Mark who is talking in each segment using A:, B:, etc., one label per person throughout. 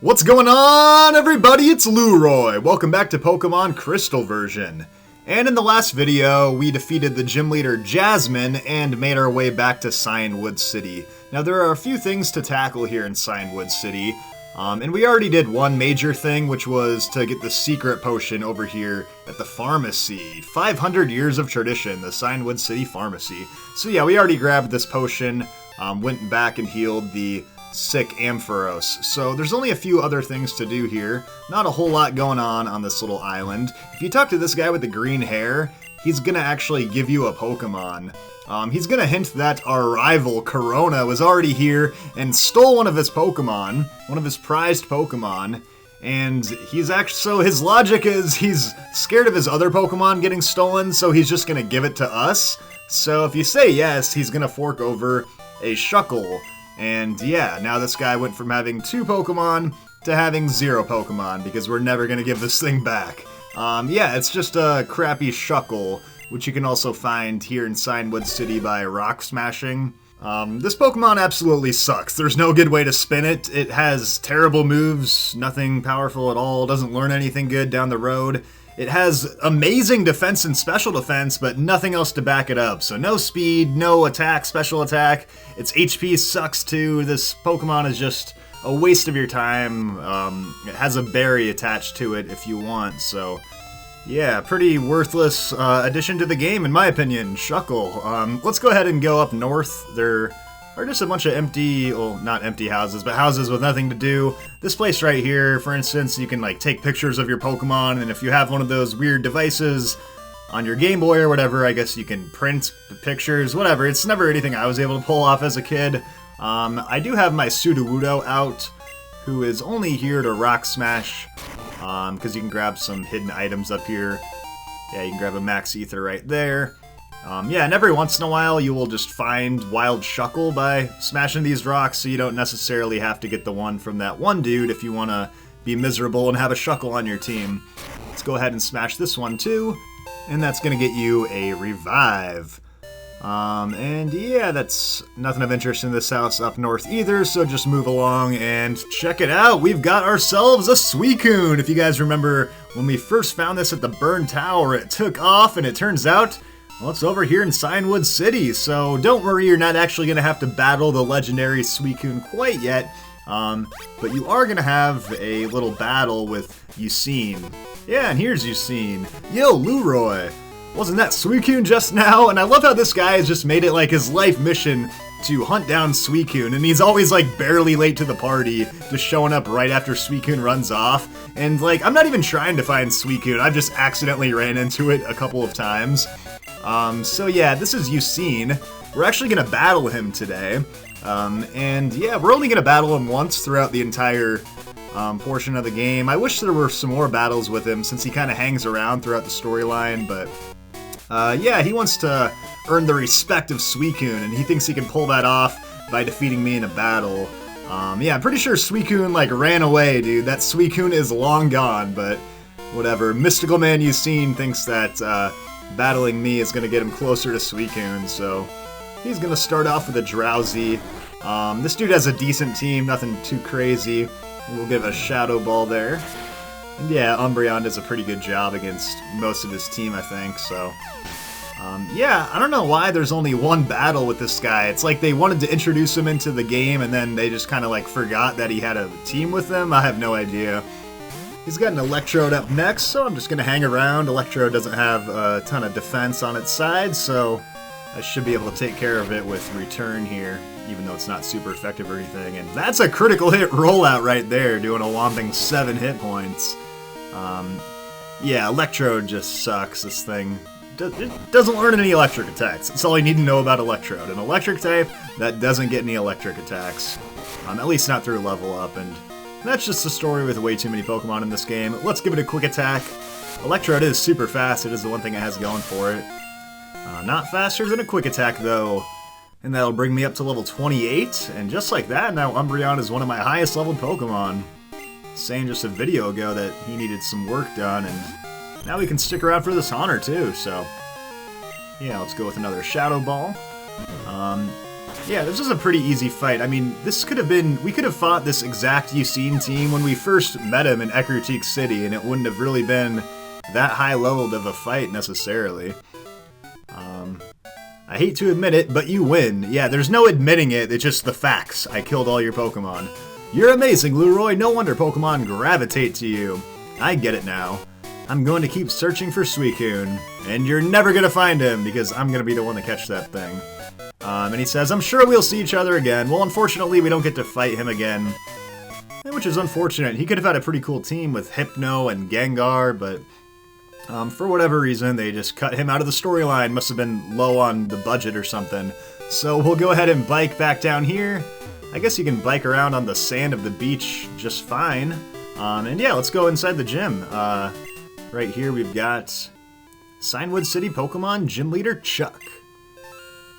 A: What's going on, everybody? It's Lueroi. Welcome back to Pokemon Crystal version. And in the last video, we defeated the gym leader Jasmine and made our way back to Cianwood City. Now, there are a few things to tackle here in Cianwood City. And we already did one major thing, which was to get the secret potion over here at the pharmacy. 500 years of tradition, the Cianwood City Pharmacy. So yeah, we already grabbed this potion, went back and healed the sick Ampharos. So there's only a few other things to do here. Not a whole lot going on this little island. If you talk to this guy with the green hair, he's gonna actually give you a Pokemon. He's gonna hint that our rival, Corona, was already here and stole one of his Pokemon, one of his prized Pokemon, and so his logic is he's scared of his other Pokemon getting stolen, so he's just gonna give it to us. So if you say yes, he's gonna fork over a Shuckle. And yeah, now this guy went from having 2 Pokemon to having 0 Pokemon, because we're never gonna give this thing back. Yeah, it's just a crappy Shuckle, which you can also find here in Cianwood City by rock smashing. This Pokemon absolutely sucks. There's no good way to spin it. It has terrible moves, nothing powerful at all, doesn't learn anything good down the road. It has amazing defense and special defense, but nothing else to back it up. So no speed, no attack, special attack. Its HP sucks too. This Pokemon is just a waste of your time. It has a berry attached to it if you want, so yeah, pretty worthless addition to the game in my opinion. Shuckle. Let's go ahead and go up north. There are just a bunch of empty, well, not empty houses, but houses with nothing to do. This place right here, for instance, you can like take pictures of your Pokemon, and if you have one of those weird devices on your Game Boy or whatever, I guess you can print the pictures, whatever. It's never anything I was able to pull off as a kid. I do have my Sudowoodo out, who is only here to rock smash, because you can grab some hidden items up here. Yeah, you can grab a Max Ether right there. Yeah, and every once in a while you will just find Wild Shuckle by smashing these rocks, so you don't necessarily have to get the one from that one dude if you want to be miserable and have a Shuckle on your team. Let's go ahead and smash this one too, and that's going to get you a Revive. And yeah, that's nothing of interest in this house up north either, so just move along and check it out. We've got ourselves a Suicune. If you guys remember when we first found this at the Burn Tower, it took off, and it turns out, well, it's over here in Cianwood City, so don't worry, you're not actually going to have to battle the legendary Suicune quite yet, but you are going to have a little battle with Eusine. Yeah, and here's Eusine. Yo, Lueroi! Wasn't that Suicune just now? And I love how this guy has just made it like his life mission to hunt down Suicune, and he's always like barely late to the party, just showing up right after Suicune runs off. And like, I'm not even trying to find Suicune, I've just accidentally ran into it a couple of times. So yeah, this is Eusine. We're actually gonna battle him today. And yeah, we're only gonna battle him once throughout the entire portion of the game. I wish there were some more battles with him, since he kind of hangs around throughout the storyline, but yeah, he wants to earn the respect of Suicune, and he thinks he can pull that off by defeating me in a battle. Yeah, I'm pretty sure Suicune like ran away, dude. That Suicune is long gone, but whatever. Mystical Man Eusine thinks that battling me is going to get him closer to Suicune, so he's going to start off with a Drowsy. This dude has a decent team, nothing too crazy. We'll give a Shadow Ball there. And yeah, Umbreon does a pretty good job against most of his team, I think, so yeah, I don't know why there's only one battle with this guy. It's like they wanted to introduce him into the game, and then they just kind of like forgot that he had a team with them. I have no idea. He's got an Electrode up next, so I'm just going to hang around. Electrode doesn't have a ton of defense on its side, so I should be able to take care of it with Return here, even though it's not super effective or anything. And that's a critical hit rollout right there, doing a whopping 7 hit points. Yeah, Electrode just sucks. This thing it doesn't learn any electric attacks. That's all you need to know about Electrode. An electric type that doesn't get any electric attacks, at least not through level up, and that's just the story with way too many Pokemon in this game. Let's give it a quick attack. Electrode is super fast. It is the one thing it has going for it. Not faster than a quick attack, though. And that'll bring me up to level 28. And just like that, now Umbreon is one of my highest leveled Pokemon. Saying just a video ago that he needed some work done, and now we can stick around for this honor, too, so yeah, let's go with another Shadow Ball. Yeah, this was a pretty easy fight. I mean, this could have been... We could have fought this exact Eusine team when we first met him in Ecruteak City, and it wouldn't have really been that high-leveled of a fight, necessarily. I hate to admit it, but you win. Yeah, there's no admitting it, it's just the facts. I killed all your Pokemon. You're amazing, Lueroi. No wonder Pokemon gravitate to you. I get it now. I'm going to keep searching for Suicune, and you're never going to find him, because I'm going to be the one to catch that thing. And he says, I'm sure we'll see each other again. Well, unfortunately, we don't get to fight him again, which is unfortunate. He could have had a pretty cool team with Hypno and Gengar, but for whatever reason, they just cut him out of the storyline. Must have been low on the budget or something. So we'll go ahead and bike back down here. I guess you can bike around on the sand of the beach just fine. And yeah, let's go inside the gym. Right here we've got Cianwood City Pokemon Gym Leader Chuck.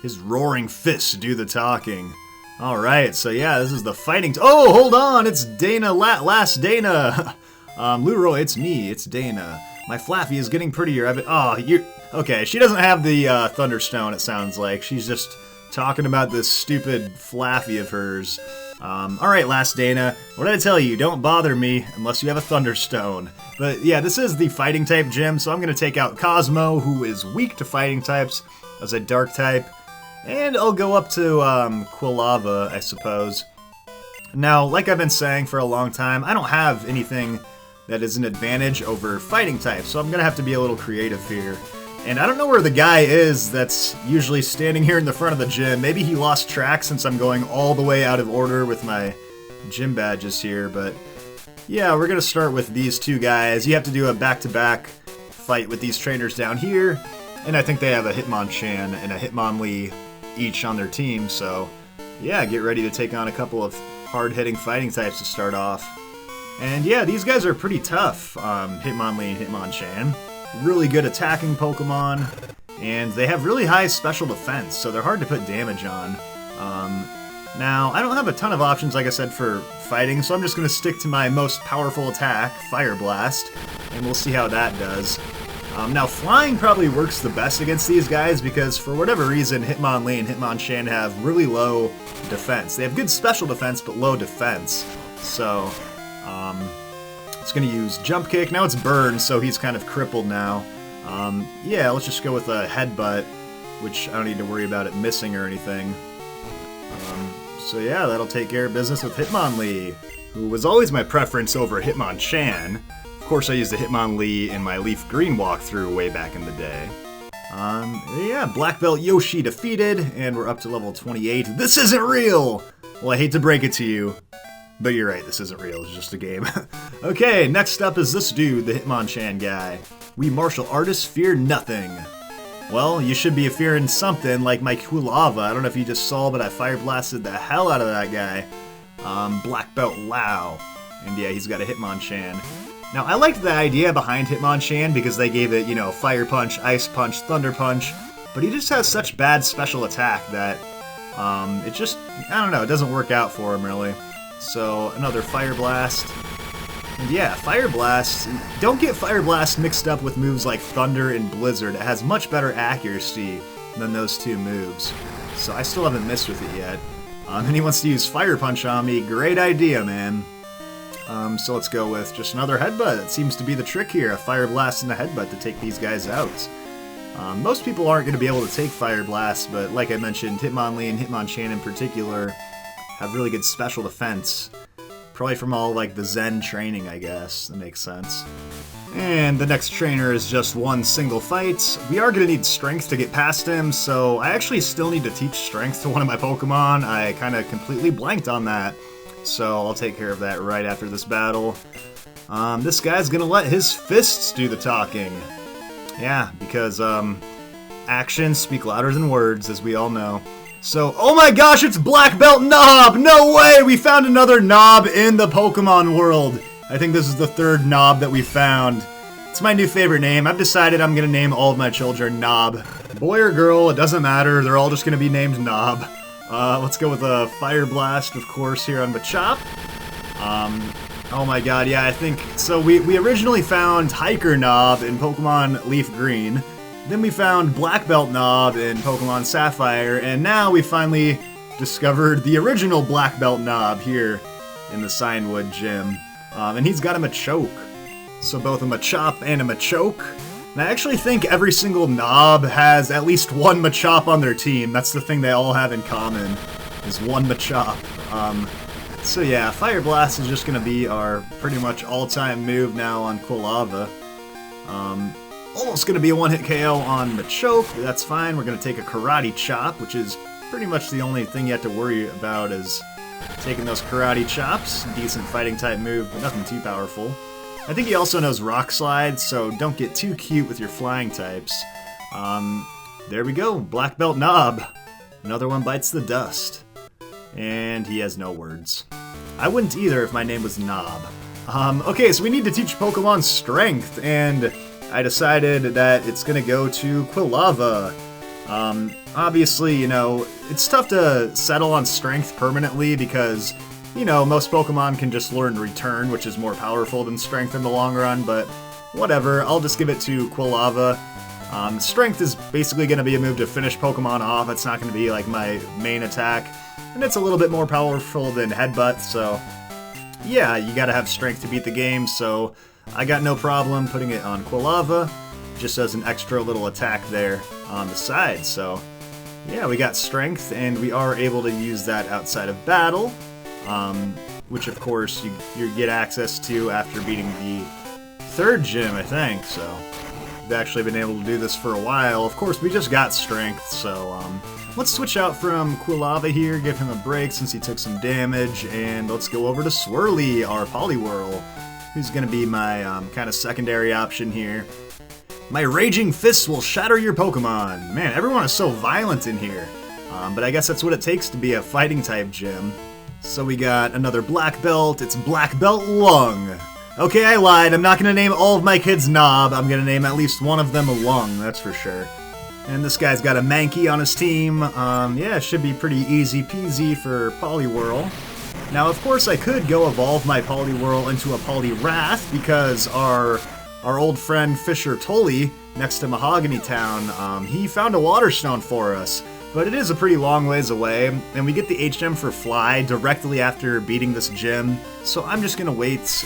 A: His roaring fists do the talking. Alright, so yeah, this is the fighting... Oh, hold on! It's Dana, last Dana! Lueroi, it's me, it's Dana. My Flaffy is getting prettier. Okay, she doesn't have the Thunderstone, it sounds like. She's just talking about this stupid Flaffy of hers. Alright, last Dana, what did I tell you? Don't bother me unless you have a Thunderstone. But yeah, this is the fighting type gym, so I'm going to take out Cosmo, who is weak to fighting types, as a dark type. And I'll go up to Quilava, I suppose. Now, like I've been saying for a long time, I don't have anything that is an advantage over fighting types, so I'm going to have to be a little creative here. And I don't know where the guy is that's usually standing here in the front of the gym. Maybe he lost track since I'm going all the way out of order with my gym badges here, but yeah, we're going to start with these two guys. You have to do a back-to-back fight with these trainers down here, and I think they have a Hitmonchan and a Hitmonlee each on their team, so yeah, get ready to take on a couple of hard-hitting fighting types to start off. And yeah, these guys are pretty tough, Hitmonlee and Hitmonchan. Really good attacking Pokemon, and they have really high special defense, so they're hard to put damage on. Now, I don't have a ton of options, like I said, for fighting, so I'm just going to stick to my most powerful attack, Fire Blast, and we'll see how that does. Now, flying probably works the best against these guys because, for whatever reason, Hitmonlee and Hitmonchan have really low defense. They have good special defense, but low defense. So, it's going to use Jump Kick. Now it's Burn, so he's kind of crippled now. Yeah, let's just go with a Headbutt, which I don't need to worry about it missing or anything. So yeah, that'll take care of business with Hitmonlee, who was always my preference over Hitmonchan. Of course, I used the Hitmonlee in my Leaf Green walkthrough way back in the day. Yeah, Black Belt Yoshi defeated, and we're up to level 28. This isn't real! Well, I hate to break it to you, but you're right, this isn't real, it's just a game. Okay, next up is this dude, the Hitmonchan guy. We martial artists fear nothing. Well, you should be fearing something, like my Quilava. I don't know if you just saw, but I Fire Blasted the hell out of that guy. Black Belt Lao. And yeah, he's got a Hitmonchan. Now, I liked the idea behind Hitmonchan because they gave it, you know, Fire Punch, Ice Punch, Thunder Punch, but he just has such bad special attack that it just, I don't know, it doesn't work out for him, really. So, another Fire Blast. And yeah, Fire Blast, don't get Fire Blast mixed up with moves like Thunder and Blizzard. It has much better accuracy than those two moves. So I still haven't missed with it yet. And he wants to use Fire Punch on me. Great idea, man. So let's go with just another Headbutt. It seems to be the trick here, a Fire Blast and a Headbutt to take these guys out. Most people aren't going to be able to take Fire Blast, but like I mentioned, Hitmonlee and Hitmonchan in particular have really good special defense. Probably from all, like, the Zen training, I guess. That makes sense. And the next trainer is just one single fight. We are going to need Strength to get past him, so I actually still need to teach Strength to one of my Pokemon. I kind of completely blanked on that. So I'll take care of that right after this battle. This guy's going to let his fists do the talking. Yeah, because actions speak louder than words, as we all know. So, oh my gosh, it's Black Belt Knob! No way! We found another Knob in the Pokemon world. I think this is the third Knob that we found. It's my new favorite name. I've decided I'm going to name all of my children Knob. Boy or girl, it doesn't matter. They're all just going to be named Knob. Let's go with a Fire Blast, of course, here on Machop. Oh my god, yeah, I think... So we originally found Hiker Knob in Pokemon Leaf Green. Then we found Black Belt Knob in Pokemon Sapphire, and now we finally discovered the original black belt Knob here in the Cianwood Gym. And he's got a Machoke. So both a Machop and a Machoke. And I actually think every single Knob has at least one Machop on their team. That's the thing they all have in common, is one Machop. So yeah, Fire Blast is just going to be our pretty much all-time move now on Quilava. Almost going to be a one-hit KO on Machoke, but that's fine. We're going to take a Karate Chop, which is pretty much the only thing you have to worry about is taking those Karate Chops. Decent fighting type move, but nothing too powerful. I think he also knows Rock Slide, so don't get too cute with your flying types. There we go, Black Belt Knob. Another one bites the dust. And he has no words. I wouldn't either if my name was Knob. Okay, so we need to teach Pokemon Strength, and I decided that it's gonna go to Quilava. Obviously, you know, it's tough to settle on Strength permanently because, you know, most Pokemon can just learn Return, which is more powerful than Strength in the long run, but whatever, I'll just give it to Quilava. Strength is basically gonna be a move to finish Pokemon off. It's not gonna be like my main attack. And it's a little bit more powerful than Headbutt, so yeah, you gotta have Strength to beat the game, so I got no problem putting it on Quilava, just as an extra little attack there on the side, so yeah, we got Strength, and we are able to use that outside of battle, which of course you get access to after beating the third gym, I think, so we've actually been able to do this for a while. Of course, we just got Strength, so let's switch out from Quilava here, give him a break since he took some damage, and let's go over to Swirly, our Poliwhirl, who's going to be my kind of secondary option here. My Raging Fists will shatter your Pokemon. Man, everyone is so violent in here, but I guess that's what it takes to be a fighting type gym. So we got another Black Belt, it's Black Belt Lung. Okay, I lied, I'm not going to name all of my kids Knob, I'm going to name at least one of them a Lung, that's for sure. And this guy's got a Mankey on his team. Yeah, it should be pretty easy peasy for Poliwhirl. Now, of course, I could go evolve my Poliwhirl into a Poliwrath because our old friend Fisher Tully, next to Mahogany Town, he found a Water Stone for us. But it is a pretty long ways away, and we get the HM for Fly directly after beating this gym. So I'm just gonna wait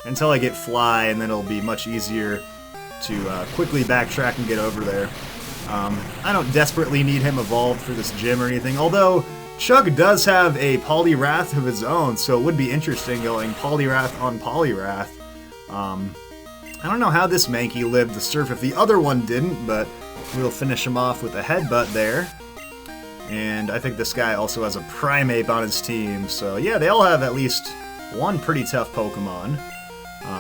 A: until I get Fly, and then it'll be much easier to quickly backtrack and get over there. I don't desperately need him evolved for this gym or anything, although Chug does have a Poliwrath of his own, so it would be interesting going Poliwrath on Poliwrath. I don't know how this Mankey lived the surf if the other one didn't, but we'll finish him off with a Headbutt there. And I think this guy also has a Primeape on his team, so yeah, they all have at least one pretty tough Pokemon.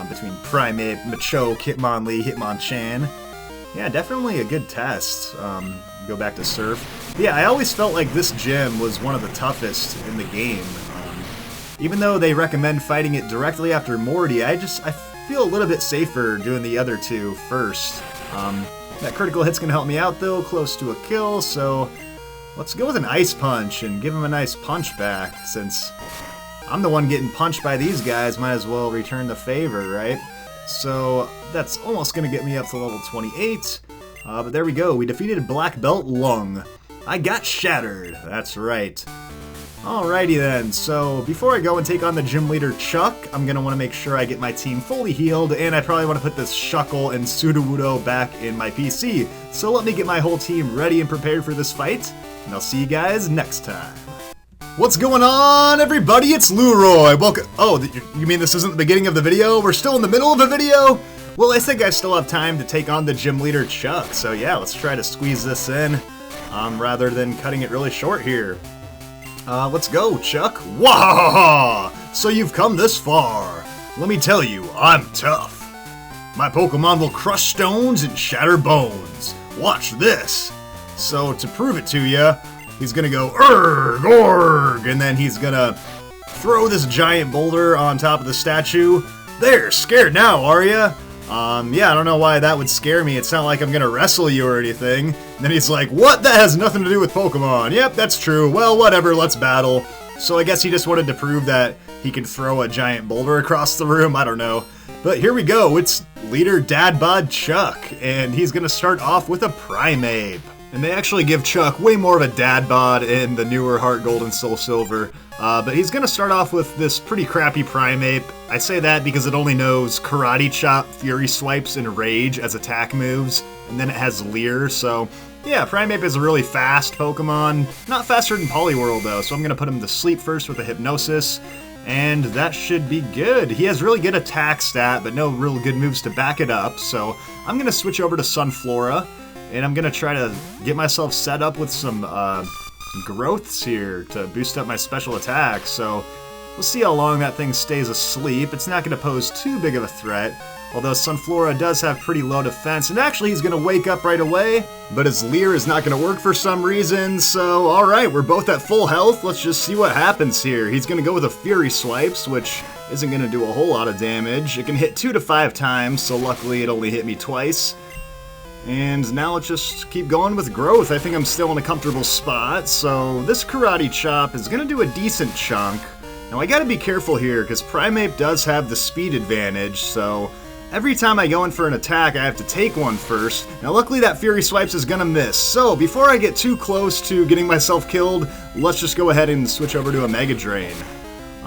A: Between Primeape, Machoke, Hitmonlee, Hitmonchan. Yeah, definitely a good test. Go back to Surf. Yeah, I always felt like this gym was one of the toughest in the game. Even though they recommend fighting it directly after Morty, I feel a little bit safer doing the other two first. That critical hit's gonna help me out though, close to a kill, so let's go with an Ice Punch and give him a nice punch back, since I'm the one getting punched by these guys, might as well return the favor, right? So that's almost going to get me up to level 28, but there we go, we defeated Black Belt Lung. I got shattered, that's right. Alrighty then, so before I go and take on the gym leader Chuck, I'm going to want to make sure I get my team fully healed, and I probably want to put this Shuckle and Sudowoodo back in my PC. So let me get my whole team ready and prepared for this fight, and I'll see you guys next time. What's going on, everybody? It's Lueroi. Welcome. Oh, you mean this isn't the beginning of the video? We're still in the middle of a video? Well, I think I still have time to take on the gym leader Chuck. So yeah, let's try to squeeze this in, rather than cutting it really short here. Let's go, Chuck. Wahaha! So you've come this far. Let me tell you, I'm tough. My Pokemon will crush stones and shatter bones. Watch this. So to prove it to you, he's gonna go Urgh, Org, and then he's gonna throw this giant boulder on top of the statue. There, scared now, are ya? Yeah, I don't know why that would scare me. It's not like I'm gonna wrestle you or anything. And then he's like, what? That has nothing to do with Pokemon. Yep, that's true. Well, whatever, let's battle. So I guess he just wanted to prove that he can throw a giant boulder across the room. I don't know. But here we go. It's leader Dad Bod Chuck, and he's gonna start off with a Primeape. And they actually give Chuck way more of a dad bod in the newer Heart Gold and Soul Silver. But he's going to start off with this pretty crappy Primeape. I say that because it only knows Karate Chop, Fury Swipes, and Rage as attack moves. And then it has Leer, so yeah, Primeape is a really fast Pokemon. Not faster than Poliwhirl though, so I'm going to put him to sleep first with a Hypnosis. And that should be good. He has really good attack stat, but no real good moves to back it up. So I'm going to switch over to Sunflora. And I'm going to try to get myself set up with some growths here to boost up my special attack. So we'll see how long that thing stays asleep. It's not going to pose too big of a threat. Although Sunflora does have pretty low defense. And actually he's going to wake up right away. But his Leer is not going to work for some reason. So alright, we're both at full health. Let's just see what happens here. He's going to go with a Fury Swipes, which isn't going to do a whole lot of damage. It can hit 2 to 5 times, so luckily it only hit me twice. And now let's just keep going with growth. I think I'm still in a comfortable spot, so this Karate Chop is going to do a decent chunk. Now I gotta be careful here, because Primeape does have the speed advantage, so every time I go in for an attack, I have to take one first. Now luckily that Fury Swipes is going to miss, so before I get too close to getting myself killed, let's just go ahead and switch over to a Mega Drain.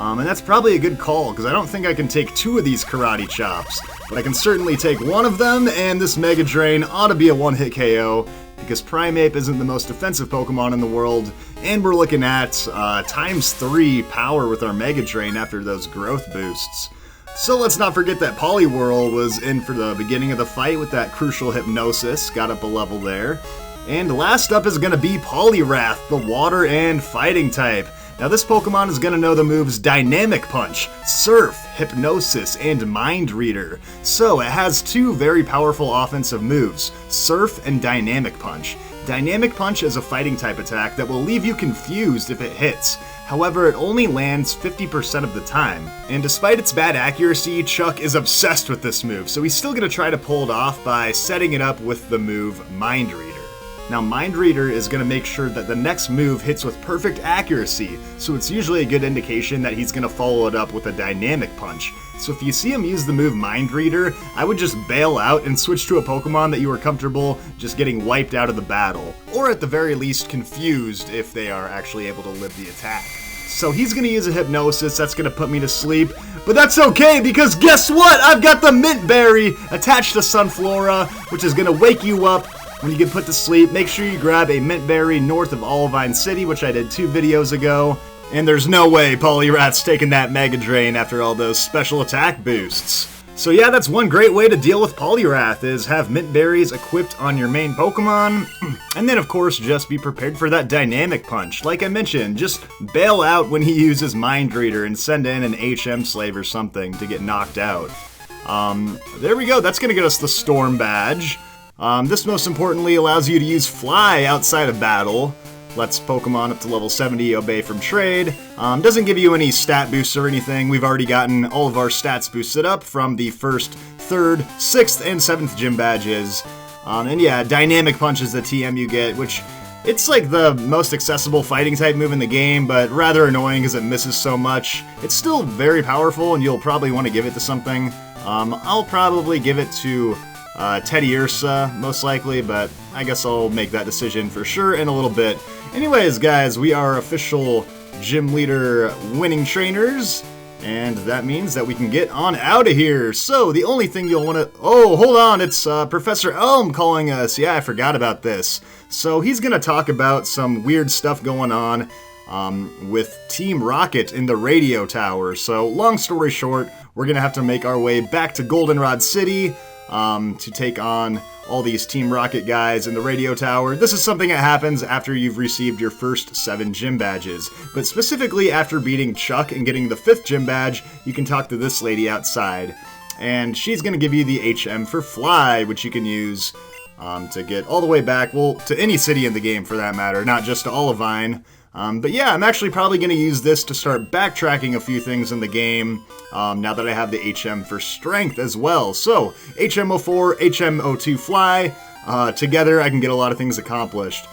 A: And that's probably a good call, because I don't think I can take 2 of these Karate Chops. But I can certainly take 1 of them, and this Mega Drain ought to be a one-hit KO, because Primeape isn't the most defensive Pokemon in the world, and we're looking at times 3 power with our Mega Drain after those growth boosts. So let's not forget that Poliwhirl was in for the beginning of the fight with that crucial Hypnosis, got up a level there. And last up is going to be Poliwrath, the water and fighting type. Now this Pokemon is going to know the moves Dynamic Punch, Surf, Hypnosis, and Mind Reader. So it has 2 very powerful offensive moves, Surf and Dynamic Punch. Dynamic Punch is a fighting type attack that will leave you confused if it hits. However, it only lands 50% of the time. And despite its bad accuracy, Chuck is obsessed with this move, so he's still going to try to pull it off by setting it up with the move Mind Reader. Now, Mind Reader is going to make sure that the next move hits with perfect accuracy, so it's usually a good indication that he's going to follow it up with a Dynamic Punch. So if you see him use the move Mind Reader, I would just bail out and switch to a Pokemon that you are comfortable just getting wiped out of the battle, or at the very least confused if they are actually able to live the attack. So he's going to use a Hypnosis, that's going to put me to sleep, but that's okay because guess what? I've got the Mint Berry attached to Sunflora, which is going to wake you up when you get put to sleep. Make sure you grab a Mint Berry north of Olivine City, which I did 2 videos ago. And there's no way Poliwrath's taking that Mega Drain after all those special attack boosts. So yeah, that's one great way to deal with Poliwrath, is have Mint Berries equipped on your main Pokemon. And then of course, just be prepared for that Dynamic Punch. Like I mentioned, just bail out when he uses Mind Reader and send in an HM Slave or something to get knocked out. There we go, that's gonna get us the Storm Badge. This most importantly allows you to use Fly outside of battle. Lets Pokemon up to level 70 obey from trade. Doesn't give you any stat boosts or anything. We've already gotten all of our stats boosted up from the 1st, 3rd, 6th, and 7th gym badges. And yeah, Dynamic Punch is the TM you get, which it's like the most accessible fighting type move in the game, but rather annoying because it misses so much. It's still very powerful, and you'll probably want to give it to something. I'll probably give it to Teddiursa, most likely, but I guess I'll make that decision for sure in a little bit. Anyways, guys, we are official gym leader winning trainers, and that means that we can get on out of here. So, the only thing you'll want to... Oh, hold on, it's Professor Elm calling us. Yeah, I forgot about this. So, he's going to talk about some weird stuff going on with Team Rocket in the radio tower. So, long story short, we're going to have to make our way back to Goldenrod City to take on all these Team Rocket guys in the radio tower. This is something that happens after you've received your first 7 gym badges. But specifically after beating Chuck and getting the 5th gym badge, you can talk to this lady outside. And she's going to give you the HM for Fly, which you can use to get all the way back, well, to any city in the game for that matter, not just to Olivine. But yeah, I'm actually probably going to use this to start backtracking a few things in the game, now that I have the HM for Strength as well. So, HM04, HM02 Fly, together I can get a lot of things accomplished.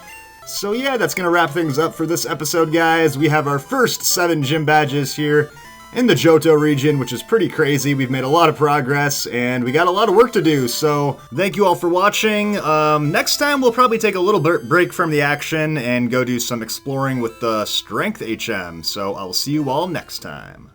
A: So yeah, that's going to wrap things up for this episode, guys. We have our first 7 gym badges here, in the Johto region, which is pretty crazy. We've made a lot of progress, and we got a lot of work to do, so thank you all for watching. Next time, we'll probably take a little break from the action and go do some exploring with the Strength HM, so I'll see you all next time.